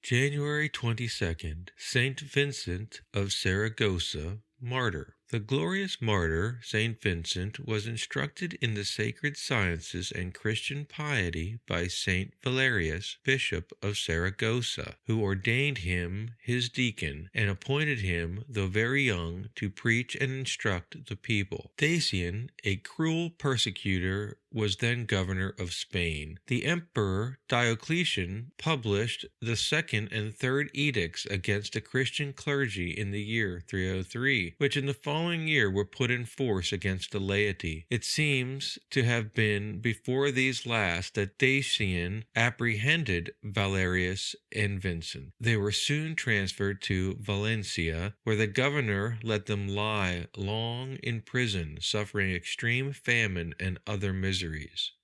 January 22nd, Saint Vincent of Saragossa, Martyr. The glorious martyr, Saint Vincent, was instructed in the sacred sciences and Christian piety by Saint Valerius, Bishop of Saragossa, who ordained him his deacon and appointed him, though very young, to preach and instruct the people. Dacian, a cruel persecutor, was then governor of Spain. The Emperor Diocletian published the second and third edicts against the Christian clergy in the year 303, which in the following year were put in force against the laity. It seems to have been before these last that Dacian apprehended Valerius and Vincent. They were soon transferred to Valencia, where the governor let them lie long in prison, suffering extreme famine and other miseries.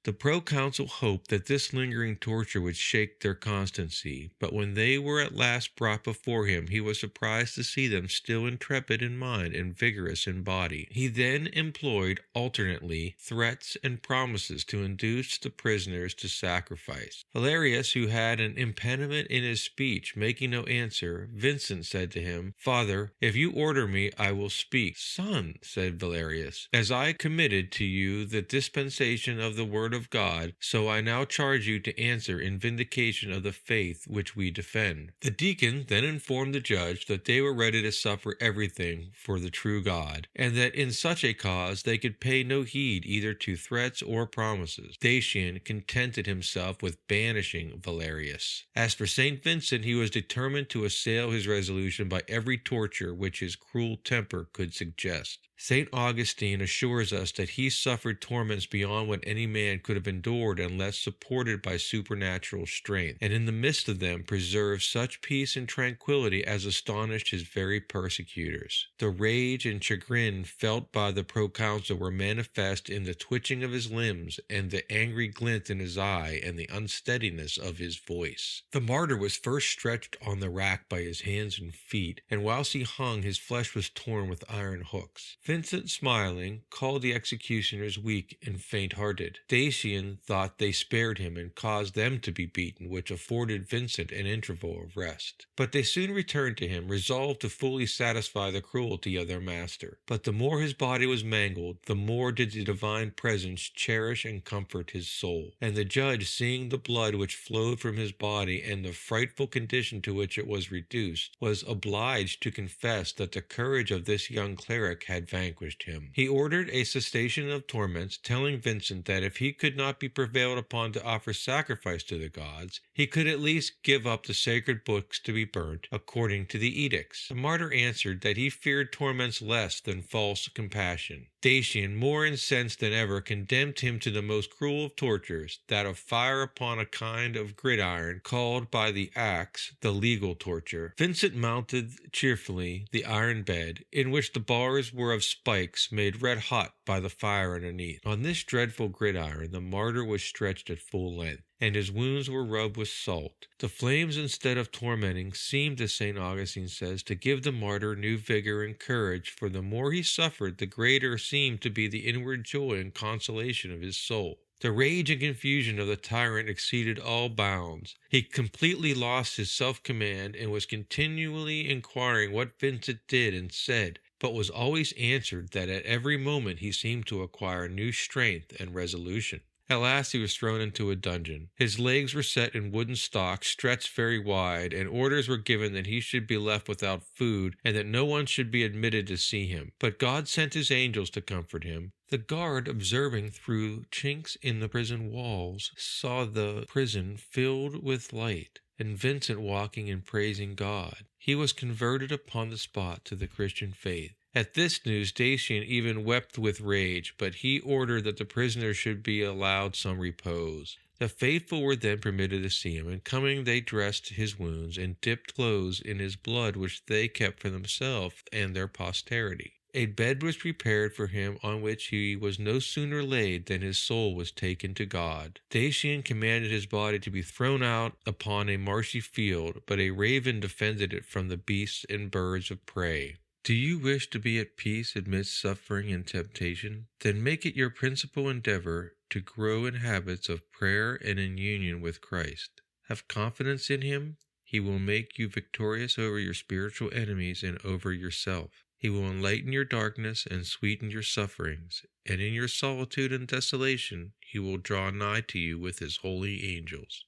The proconsul hoped that this lingering torture would shake their constancy, but when they were at last brought before him, he was surprised to see them still intrepid in mind and vigorous in body. He then employed alternately threats and promises to induce the prisoners to sacrifice. Valerius, who had an impediment in his speech, making no answer, Vincent said to him, "Father, if you order me, I will speak." "Son," said Valerius, "as I committed to you the dispensation of the word of God, so I now charge you to answer in vindication of the faith which we defend." The deacon then informed the judge that they were ready to suffer everything for the true God, and that in such a cause they could pay no heed either to threats or promises. Dacian contented himself with banishing Valerius. As for St. Vincent, he was determined to assail his resolution by every torture which his cruel temper could suggest. St. Augustine assures us that he suffered torments beyond what any man could have endured unless supported by supernatural strength, and in the midst of them preserved such peace and tranquility as astonished his very persecutors. The rage and chagrin felt by the proconsul were manifest in the twitching of his limbs and the angry glint in his eye and the unsteadiness of his voice. The martyr was first stretched on the rack by his hands and feet, and whilst he hung his flesh was torn with iron hooks. Vincent, smiling, called the executioners weak and faint-hearted. Dacian thought they spared him and caused them to be beaten, which afforded Vincent an interval of rest. But they soon returned to him, resolved to fully satisfy the cruelty of their master. But the more his body was mangled, the more did the divine presence cherish and comfort his soul. And the judge, seeing the blood which flowed from his body and the frightful condition to which it was reduced, was obliged to confess that the courage of this young cleric had vanquished him. He ordered a cessation of torments, telling Vincent that if he could not be prevailed upon to offer sacrifice to the gods, he could at least give up the sacred books to be burnt, according to the edicts. The martyr answered that he feared torments less than false compassion. Dacian, more incensed than ever, condemned him to the most cruel of tortures, that of fire upon a kind of gridiron, called by the axe the legal torture. Vincent mounted cheerfully the iron bed, in which the bars were of spikes made red hot by the fire underneath. On this dreadful gridiron the martyr was stretched at full length, and his wounds were rubbed with salt. The flames, instead of tormenting, seemed, as St. Augustine says, to give the martyr new vigor and courage, for the more he suffered, the greater seemed to be the inward joy and consolation of his soul. The rage and confusion of the tyrant exceeded all bounds. He completely lost his self-command and was continually inquiring what Vincent did and said, but was always answered that at every moment he seemed to acquire new strength and resolution. At last he was thrown into a dungeon. His legs were set in wooden stocks, stretched very wide, and orders were given that he should be left without food, and that no one should be admitted to see him. But God sent his angels to comfort him. The guard, observing through chinks in the prison walls, saw the prison filled with light, and Vincent walking and praising God. He was converted upon the spot to the Christian faith. At this news Dacian even wept with rage, but he ordered that the prisoners should be allowed some repose. The faithful were then permitted to see him, and coming they dressed his wounds, and dipped clothes in his blood which they kept for themselves and their posterity. A bed was prepared for him, on which he was no sooner laid than his soul was taken to God. Dacian commanded his body to be thrown out upon a marshy field, but a raven defended it from the beasts and birds of prey. Do you wish to be at peace amidst suffering and temptation? Then make it your principal endeavor to grow in habits of prayer and in union with Christ. Have confidence in him. He will make you victorious over your spiritual enemies and over yourself. He will enlighten your darkness and sweeten your sufferings, and in your solitude and desolation he will draw nigh to you with his holy angels.